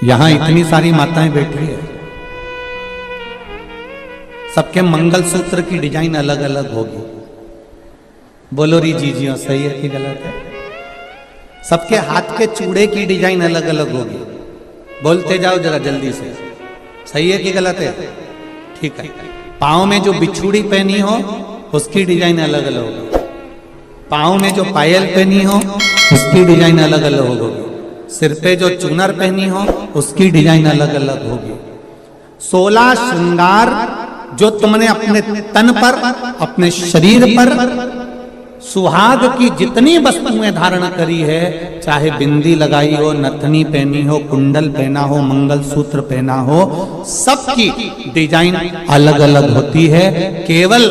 यहां इतनी सारी माताएं बैठी है, सबके मंगलसूत्र की डिजाइन अलग अलग होगी। बोलो री जीजियो, सही है कि गलत है? सबके हाथ के चूड़े की डिजाइन अलग अलग होगी। बोलते जाओ जरा जल्दी से, सही है कि गलत है? ठीक है। पाँव में जो बिछुड़ी पहनी हो उसकी डिजाइन अलग अलग होगी। पाँव में जो पायल पहनी हो उसकी डिजाइन अलग अलग होगी। सिर पे जो चूनर पहनी हो उसकी डिजाइन अलग अलग होगी। 16 श्रृंगार जो तुमने अपने तन पर, अपने शरीर पर, सुहाग की जितनी वस्तुएं धारण करी है, चाहे बिंदी लगाई हो, नथनी पहनी हो, कुंडल पहना हो, मंगलसूत्र पहना हो, सबकी डिजाइन अलग अलग होती है। केवल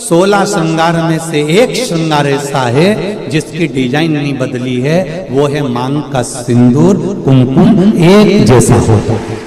16 श्रृंगार में से एक श्रृंगार ऐसा है जिसकी डिजाइन नहीं बदली है, वो है मांग का सिंदूर, कुमकुम एक जैसा होता है।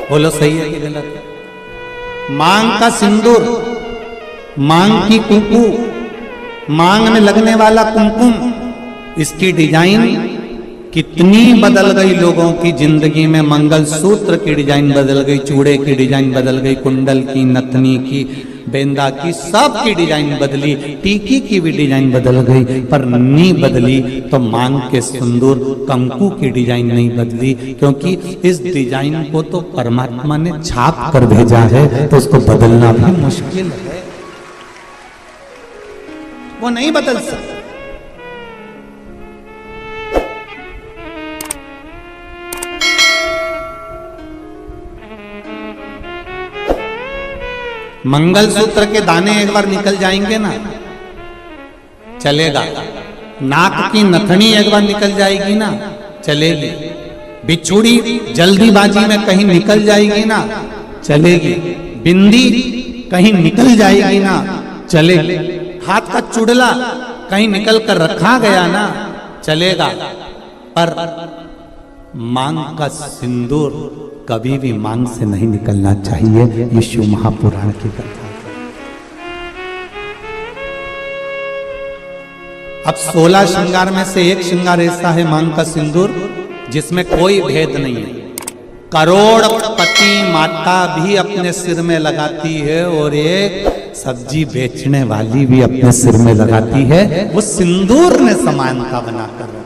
बोलो सही है कि गलत है? मांग का सिंदूर, मांग की कुंकू, मांग में लगने वाला कुमकुम, इसकी डिजाइन कितनी बदल गई लोगों की जिंदगी में। मंगलसूत्र की डिजाइन बदल गई, चूड़े की डिजाइन बदल गई, कुंडल की, नथनी की, बेंदा की, सब की डिजाइन बदली, टीकी की भी डिजाइन बदल गई, पर नहीं बदली तो मांग के सिंदूर कंकु की डिजाइन नहीं बदली, क्योंकि इस डिजाइन को तो परमात्मा ने छाप कर भेजा है, तो उसको बदलना भी मुश्किल है, वो नहीं बदल सकता। मंगलसूत्र के दाने एक बार निकल जाएंगे ना, चलेगा। नाक की नथनी एक बार निकल जाएगी ना, चलेगी। बिछुड़ी जल्दीबाजी में कहीं निकल जाएगी ना, चलेगी। बिंदी कहीं निकल जाएगी ना, चलेगी। हाथ का चुड़ला कहीं निकल कर रखा गया ना, चलेगा। पर मांग का सिंदूर कभी भी मांग से नहीं निकलना चाहिए। ये शिव महापुराण की कथा। अब 16 श्रृंगार में से एक श्रृंगार ऐसा है मांग का सिंदूर जिसमें कोई भेद नहीं है। करोड़पति माता भी अपने सिर में लगाती है और एक सब्जी बेचने वाली भी अपने सिर में लगाती है। वो सिंदूर ने समानता बनाकर रखी।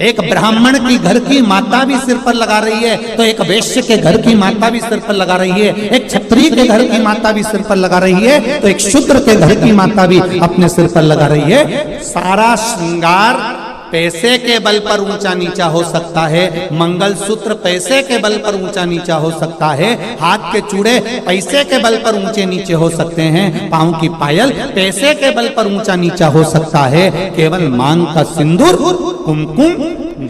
एक ब्राह्मण की घर की माता भी सिर पर लगा रही है तो एक वैश्य के घर की माता भी सिर पर लगा रही है। एक क्षत्रिय के घर की माता भी सिर पर लगा रही है तो एक शूद्र के घर की माता भी अपने सिर पर लगा रही है। सारा श्रृंगार पैसे के बल पर ऊंचा नीचा हो सकता है, मंगलसूत्र पैसे के बल पर ऊंचा नीचा हो सकता है, हाथ के चूड़े पैसे के बल पर ऊंचे नीचे हो सकते हैं, पांव की पायल पैसे के बल पर ऊंचा नीचा हो सकता है। केवल मांग का सिंदूर, कुमकुम,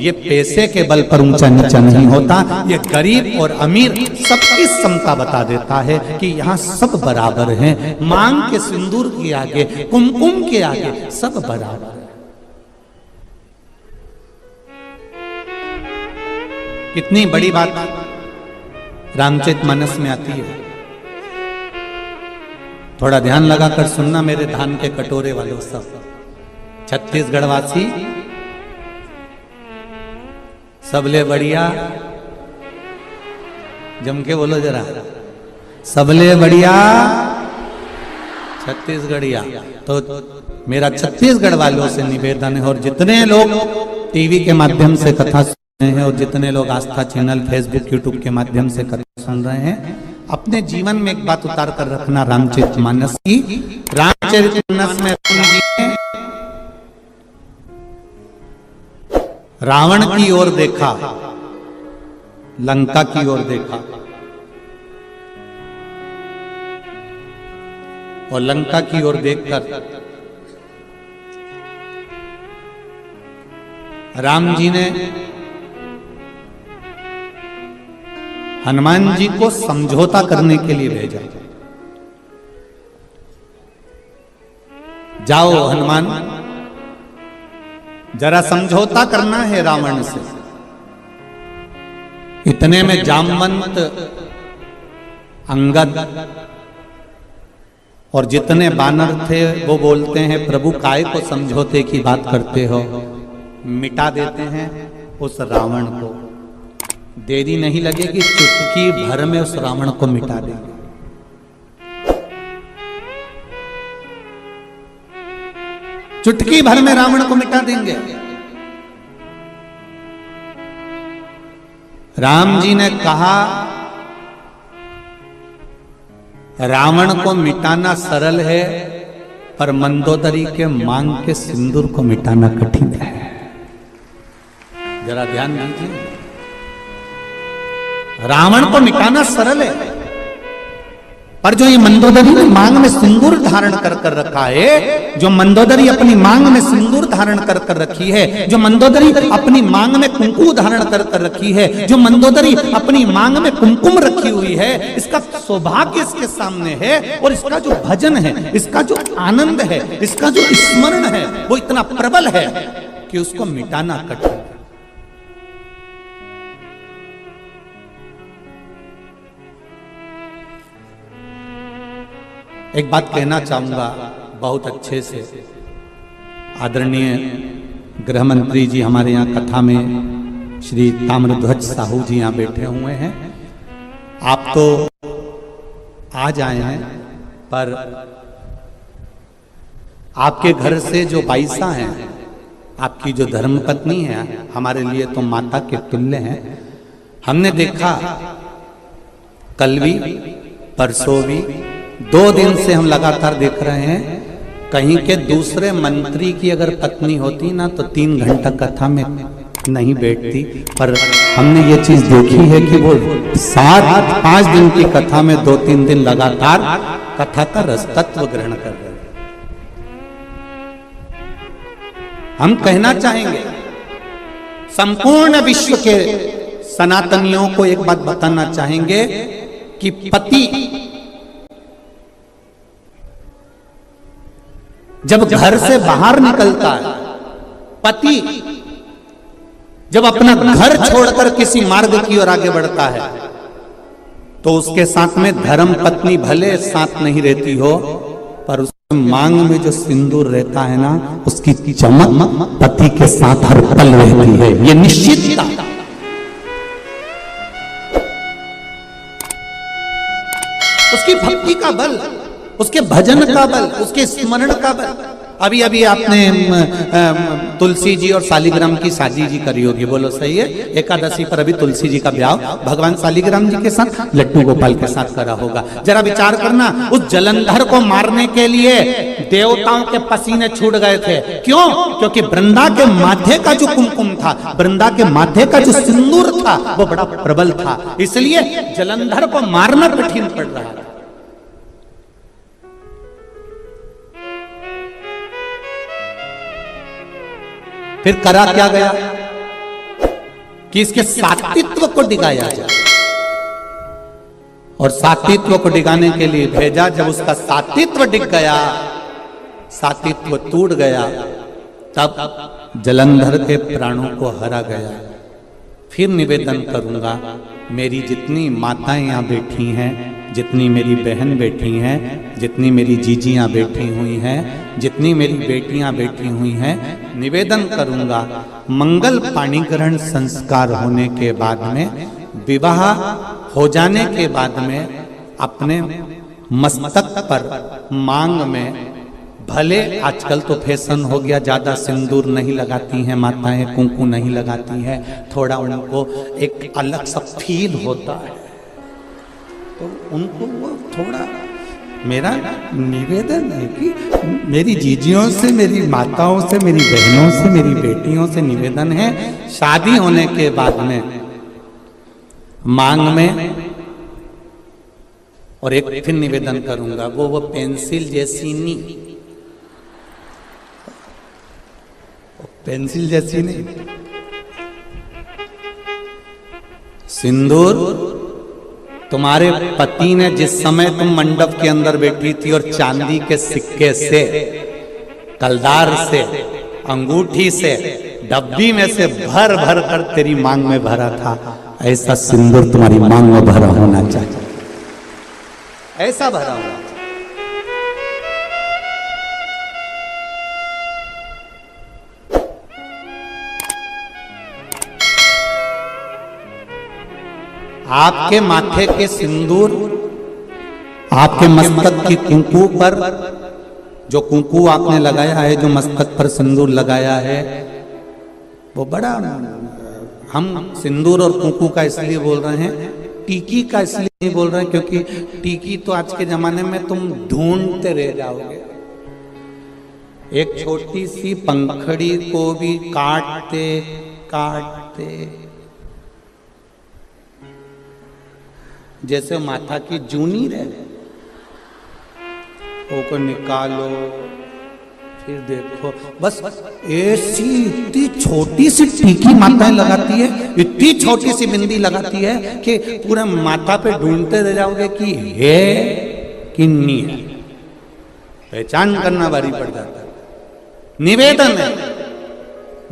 ये पैसे के बल पर ऊंचा नीचा नहीं होता। ये गरीब और अमीर सबकी समता बता देता है कि यहाँ सब बराबर हैं। मांग के सिंदूर के आगे, कुमकुम के आगे सब बराबर है। कितनी बड़ी बात रामचरितमानस में आती है। थोड़ा ध्यान लगाकर सुनना मेरे धान के कटोरे वालों सब। छत्तीसगढ़ वासी सबले बढ़िया, जम के बोलो जरा, सबले बढ़िया छत्तीसगढ़िया। तो मेरा छत्तीसगढ़ वालों से निवेदन है, और जितने लोग टीवी के माध्यम से कथा हैं और जितने लोग आस्था चैनल, फेसबुक, यूट्यूब के माध्यम से कथा सुन रहे हैं, अपने जीवन में एक बात उतार कर रखना रामचरितमानस की। रामचरितमानस में रावण की ओर देखा, लंका की ओर देखा, और लंका की ओर देखकर राम जी ने हनुमान जी को समझौता करने के लिए भेजा। जाओ हनुमान, जरा समझौता करना है रावण से। इतने में जामवंत अंगद और जितने बानर थे वो बोलते हैं प्रभु काय को समझौते की बात करते हो, मिटा देते हैं उस रावण को। देरी नहीं लगेगी, चुटकी भर में उस रावण को मिटा देंगे। चुटकी भर में रावण को मिटा देंगे। राम जी ने कहा रावण को मिटाना सरल है, पर मंदोदरी के मांग के सिंदूर को मिटाना कठिन है। जरा ध्यान दीजिए, रावण को मिटाना सरल है, पर जो ये मंदोदरी ने मांग में सिंदूर धारण कर कर रखा है, जो मंदोदरी अपनी मांग में सिंदूर धारण कर कर रखी है, जो मंदोदरी अपनी मांग में कुंकू धारण कर कर रखी है, जो मंदोदरी अपनी मांग में कुमकुम रखी हुई है, इसका सौभाग्य इसके सामने है। और इसका जो भजन है, इसका जो आनंद है, इसका जो स्मरण है, वो इतना प्रबल है कि उसको मिटाना कठिन है। एक बात कहना चाहूंगा बहुत अच्छे से। आदरणीय गृह मंत्री जी हमारे यहाँ कथा में श्री ताम्रध्वज साहू जी यहाँ बैठे हुए हैं। आप तो आज आए हैं, पर आपके घर से जो बाईसा हैं, आपकी जो धर्मपत्नी है, हमारे लिए तो माता के तुल्य हैं। हमने देखा कल भी परसों भी 2 दिन से हम लगातार देख रहे हैं, कहीं के दूसरे मंत्री की अगर पत्नी होती ना तो 3 घंटा कथा में नहीं बैठती, पर हमने ये चीज देखी है कि वो 5 दिन की कथा में 2-3 दिन लगातार कथा का रस तत्व ग्रहण कर रहे हैं। हम कहना चाहेंगे संपूर्ण विश्व के सनातनियों को एक बात बताना चाहेंगे कि पति जब घर से बाहर निकलता है, पति जब अपना घर छोड़कर किसी मार्ग की ओर आगे बढ़ता है, तो उसके साथ में धर्म पत्नी भले साथ नहीं रहती हो, पर उसके मांग में जो सिंदूर रहता है ना, उसकी चमक पति के साथ हर पल रहती है। ये निश्चितता, उसकी भक्ति का बल, उसके भजन का बल, उसके स्मरण का बल। अभी अभी आपने तुलसी जी और शालिग्राम की शादी जी करी होगी, बोलो सही है? एकादशी पर अभी तुलसी जी का ब्याह भगवान शालिग्राम जी के साथ लड्डू गोपाल के साथ करा होगा। जरा विचार करना, उस जलंधर को मारने के लिए देवताओं के पसीने छूट गए थे। क्यों? क्योंकि वृंदा के माथे का जो कुमकुम था, वृंदा के माथे का जो सिंदूर था, वो बड़ा प्रबल था, इसलिए जलंधर को मारना कठिन पड़ रहा था। फिर करा क्या गया कि इसके सात्वित्व को डिगाया जाए, और सात्वित्व को डिगाने के लिए भेजा। जब उसका सात्वित्व डिग गया, सात्वित्व टूट गया, तब जलंधर के प्राणों को हरा गया। फिर निवेदन करूंगा, मेरी जितनी माताएं यहाँ बैठी हैं, जितनी मेरी बहन बैठी हैं, जितनी मेरी जीजियाँ बैठी हुई हैं, जितनी मेरी बेटियाँ बैठी हुई हैं, निवेदन करूंगा, मंगल पाणिग्रहण संस्कार होने के बाद में, विवाह हो जाने के बाद में, अपने मस्तक पर मांग में, भले आजकल तो फैशन हो गया, ज्यादा सिंदूर नहीं लगाती हैं माताएं, कुंकू नहीं लगाती हैं, थोड़ा उनको एक अलग सा फील होता है, तो उनको वो थोड़ा, मेरा निवेदन है कि मेरी जीजियों से, मेरी माताओं से, मेरी बहनों से, मेरी बेटियों से निवेदन है, शादी होने के बाद में मांग में, और एक फिर निवेदन करूंगा, वो पेंसिल जैसी नहीं, पेंसिल जैसी नहीं, सिंदूर तुम्हारे पति ने जिस समय तुम मंडप के अंदर बैठी थी और चांदी के सिक्के से, कलदार से, अंगूठी से, डब्बी में से भर भर कर तेरी मांग में भरा था, ऐसा सिंदूर तुम्हारी मांग में भरा होना चाहिए। ऐसा भरा हुआ। आपके माथे के सिंदूर, आपके मस्तक की कुंकू पर जो कुंकू आपने लगाया है, जो मस्तक पर सिंदूर लगाया है, वो बड़ा, हम सिंदूर और कुंकू का इसलिए बोल रहे हैं, टीकी का इसलिए नहीं बोल रहे हैं क्योंकि टीकी तो आज के जमाने में तुम ढूंढते रह जाओगे। एक छोटी सी पंखड़ी को भी काटते काटते, जैसे माथा की जूनी रहे, वो को निकालो, फिर देखो, बस ऐसी इतनी छोटी सी टीकी माताएं लगाती है, इतनी छोटी सी बिंदी लगाती है कि पूरा माथा पे ढूंढते रह जाओगे कि है कि नहीं है। पहचान करना भारी पड़ जाता है। निवेदन है,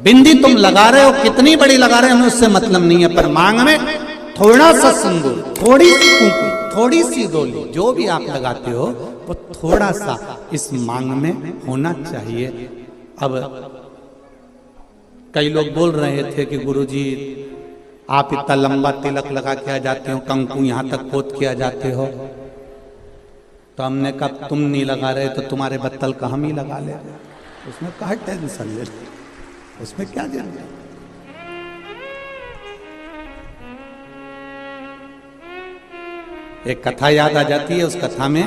बिंदी तुम लगा रहे हो, कितनी बड़ी लगा रहे हो हमें उससे मतलब नहीं है, पर मांग में थोड़ा सा सिंदूर, थोड़ी सी कुंकू, थोड़ी सी डोली, जो भी आप लगाते हो वो थोड़ा सा इस मांग में होना चाहिए। अब कई लोग बोल रहे थे कि गुरुजी आप इतना लंबा तिलक लगा के आ जाते हो, कंकु यहाँ तक पोत के आ जाते हो, तो हमने कहा तुम नहीं लगा रहे तो तुम्हारे बत्तल का हम ही लगा ले। उसमें कहा टेंशन ले, उसमें क्या जरूरत। एक कथा याद आ जाती है। उस कथा में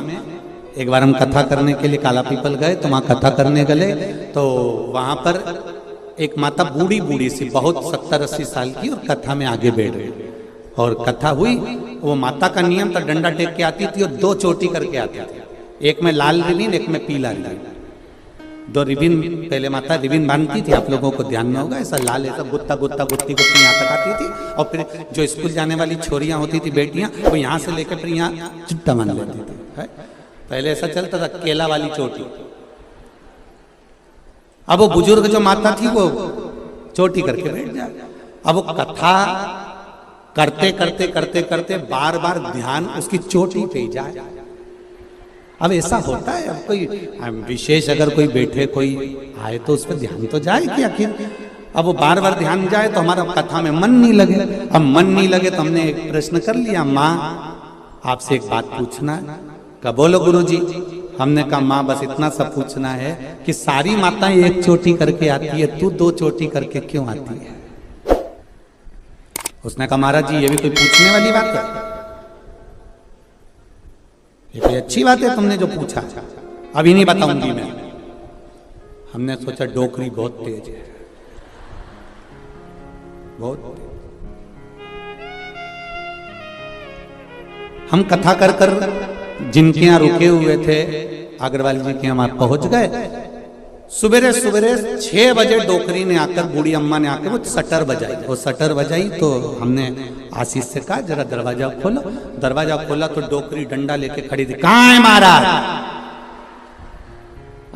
एक बार हम कथा करने के लिए काला पीपल गए, तो वहां कथा करने गए, तो वहां पर एक माता बूढ़ी बूढ़ी सी, बहुत 70-80 साल की, और कथा में आगे बैठ गई और कथा हुई। वो माता का नियम था, डंडा टेक के आती थी और 2 चोटी करके आती थी, एक में लाल रिबिन, एक में पीला रिबिन, 2 रिबिन पहले माता रिबिन बांधती थी। आप लोगों को ध्यान में होगा, ऐसा लाल, ऐसा गुत्ता गुत्ता गुत्ती गुत्ती यहाँ तक आती थी, और फिर जो स्कूल जाने वाली छोरियां होती थी, बेटियां, वो यहाँ से लेकर फिर यहाँ चुट्टा बांध लेती थी। पहले ऐसा चलता था, केला वाली चोटी। अब वो बुजुर्ग जो माता थी वो चोटी करके बैठ जाए। अब वो कथा करते करते करते करते बार बार ध्यान उसकी चोटी पे जाए। अब ऐसा होता है, अब कोई विशेष अगर कोई बैठे, कोई आए तो उस पर ध्यान तो जाए कि आखिर। अब वो बार बार ध्यान जाए तो हमारा कथा में मन नहीं लगे। अब मन नहीं लगे तो हमने एक प्रश्न कर लिया, माँ आपसे एक बात पूछना है। कहा बोलो गुरुजी। हमने कहा माँ बस इतना सा पूछना है कि सारी माताएं एक चोटी करके आती है, तू 2 चोटी करके क्यों आती है? उसने कहा महाराज जी ये भी कोई पूछने वाली बात है? ये कोई अच्छी बात है तुमने जो पूछा, अभी नहीं बताऊंगी मैं। हमने सोचा डोकरी बहुत तेज है, बहुत तेज। हम कथा कर कर जिनके यहाँ रुके हुए थे, अग्रवाल जी के यहाँ पहुंच गए। सुबेरे सुबेरे 6 बजे डोकरी ने आकर, बूढ़ी अम्मा ने आकर वो शटर बजाई। वो शटर बजाई तो हमने आशीष से कहा जरा दरवाजा खोलो। दरवाजा खोला तो डोकरी डंडा लेके खड़ी थी। कहाँ है महाराज?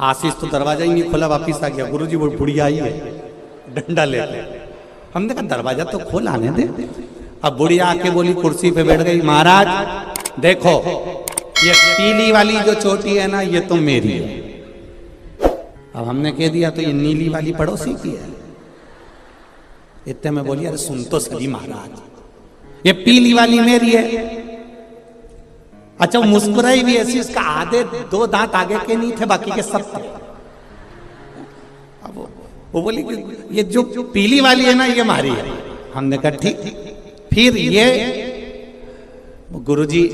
आशीष तो दरवाजा ही नहीं खोला, वापिस आ गया। गुरुजी वो बुढ़िया आई है डंडा लेके। हमने कहा दरवाजा तो खोल, आने दे। अब बुढ़िया आके बोली, कुर्सी पे बैठ गई, महाराज देखो ये पीली वाली जो चोटी है ना, ये तो मेरी है। अब हमने कह दिया तो ये नीली वाली पड़ोसी की है। इतने में बोली, अरे सुन तो सही महाराज, ये पीली वाली मेरी है। अच्छा, मुस्कुराई भी ऐसी, इसका आधे 2 दांत आगे के नहीं थे, बाकी के सब थे। अब वो बोली कि ये जो पीली वाली है ना, ये हमारी है। हमने कहा ठीक। फिर ये गुरुजी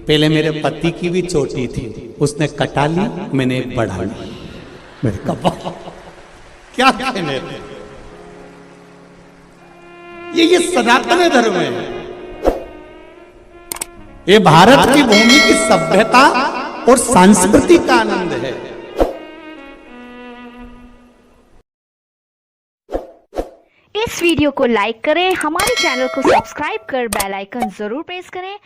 पहले मेरे पति की भी चोटी थी, उसने कटा ली, मैंने एक बढ़ा ली। मेरे कपा क्या कहने, ये सनातन धर्म है। ये भारत की भूमि की सभ्यता और संस्कृति का आनंद है। इस वीडियो को लाइक करें, हमारे चैनल को सब्सक्राइब कर बेल आइकन जरूर प्रेस करें